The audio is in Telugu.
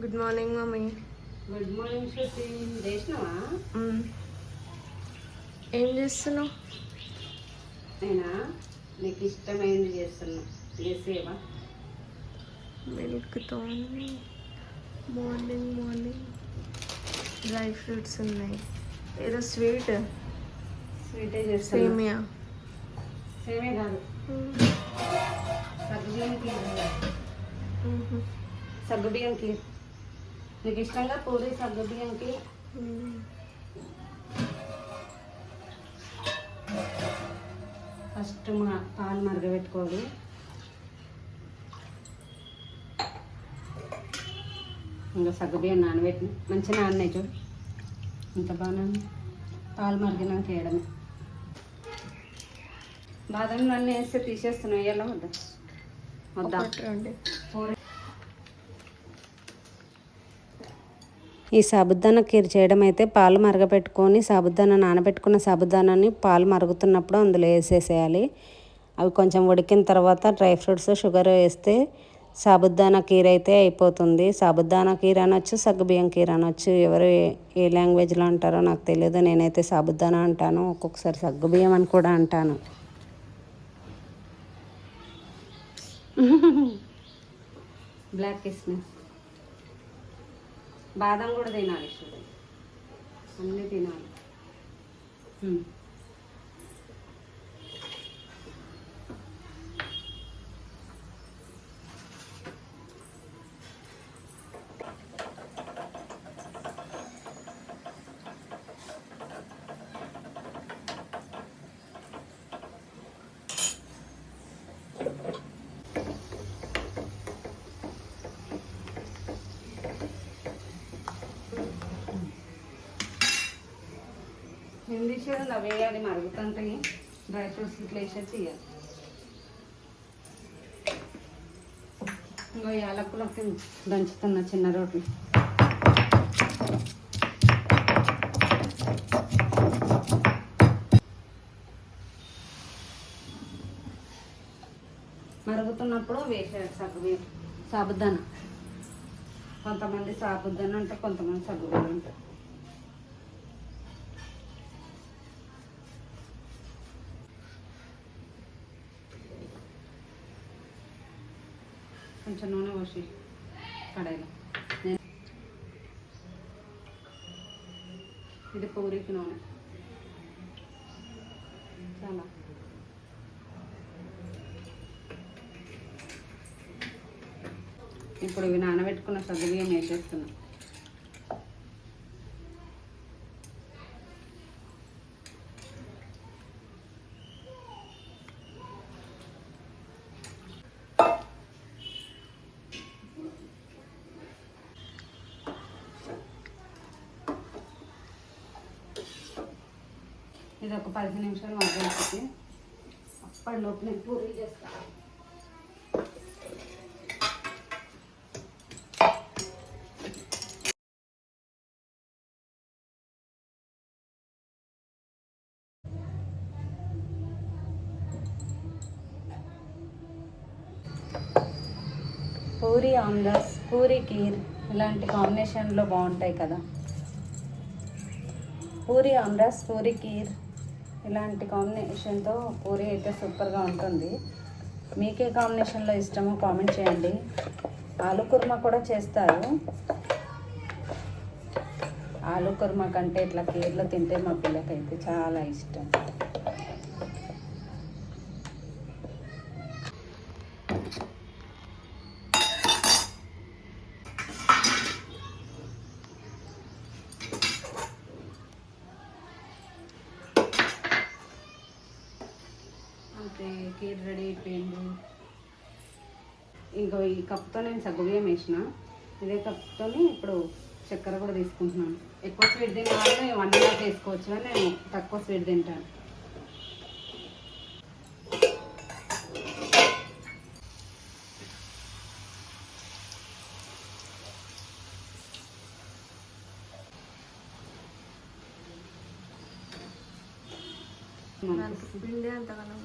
Good morning mummy. Good morning Shruti. చేసినావా? ఏం చేస్తున్నావు? నేనా నీకు ఇష్టమైంది చేస్తున్నా. చేసేవా? మిల్క్తో మార్నింగ్ డ్రై ఫ్రూట్స్ ఉన్నాయి. ఏదో స్వీటే చేస్తున్నా. సేమియా కాదు, సగ్గుబియ్యం కీర్. నీకు ఇష్టంగా పూరి సగ్గుబియ్యం కీర్. ఫస్ట్ పాలు మరగబెట్టుకోవాలి. ఇంకా సగ్గుబియ్యం నానబెట్టి మంచిగా నాన్నాయి చూడు, ఇంత బాగా పాలు మరిగినాక వేయడమే. బాదం అన్నీ వేస్తే తీసేస్తున్నావు. ఎలా వద్దా ఈ సాబుదానా కీర్ చేయడం అయితే పాలు మరగపెట్టుకొని సాబుదానా నానబెట్టుకున్న సాబుదానాన్ని పాలు మరుగుతున్నప్పుడు అందులో వేసేసేయాలి. అవి కొంచెం ఉడికిన తర్వాత డ్రై ఫ్రూట్స్ షుగర్ వేస్తే సాబుదానా కీర్ అయితే అయిపోతుంది. సాబుదానా కీర్ అనొచ్చు, సగ్గుబియ్యం కీర్ అనొచ్చు. ఎవరు ఏ లాంగ్వేజ్లో అంటారో నాకు తెలియదు. నేనైతే సాబుదానా అంటాను, ఒక్కొక్కసారి సగ్గుబియ్యం అని కూడా అంటాను. బ్లాక్ కిస్మిస్, బాదం కూడా తినాలి, అన్నీ తినాలి. హిందీ షేర్లు అవి వేయాలి, మరుగుతుంటాయి. డ్రై ఫ్రూట్స్ ఇట్లా వేసేది తీయాలి. ఇంకో యాలకులకి దంచుతున్న చిన్న రోట్లు. మరుగుతున్నప్పుడు వేసేది సగ్గుబియ్యం, సాబుదానా. కొంతమంది సాబుదానా అంటే, కొంతమంది సగ్గుబియ్యం అంటారు. కొంచెం నూనె పోసి కడాయిలో. ఇది పూరికి నూనె చాలా. ఇప్పుడు ఇవి నానబెట్టుకున్న సగ్గుబియ్యం వేసేస్తున్నాం. ఇది ఒక 15 నిమిషాలు మగ్గనిచ్చి అప్పటిలోపు నేను పూరీ చేస్తాను. పూరి ఆమ్లెట్, పూరి కీర్ ఇలాంటి కాంబినేషన్లో బాగుంటాయి కదా. పూరి ఆమ్లెట్, పూరి కీర్ ఇలాంటి కాంబినేషన్తో పూరి అయితే సూపర్గా ఉంటుంది. మీకే కాంబినేషన్లో ఇష్టమో కామెంట్ చేయండి. ఆలు కుర్మా కూడా చేస్తారు. ఆలు కుర్మా కంటే ఇట్లా కీర్లో తింటే మా పిల్లకైతే చాలా ఇష్టం. అంతే, కీర్ రెడీ అయిపోయింది. ఇంకో ఈ కప్తో నేను సగ్గుబియ్యం వేసిన, ఇదే కప్తో ఇప్పుడు చక్కెర కూడా తీసుకుంటున్నాను. ఎక్కువ స్వీట్ తినే వాళ్ళు 1.5 వేసుకోవచ్చు, కానీ నేను తక్కువ స్వీట్ తింటాను. పిండి అంతగానో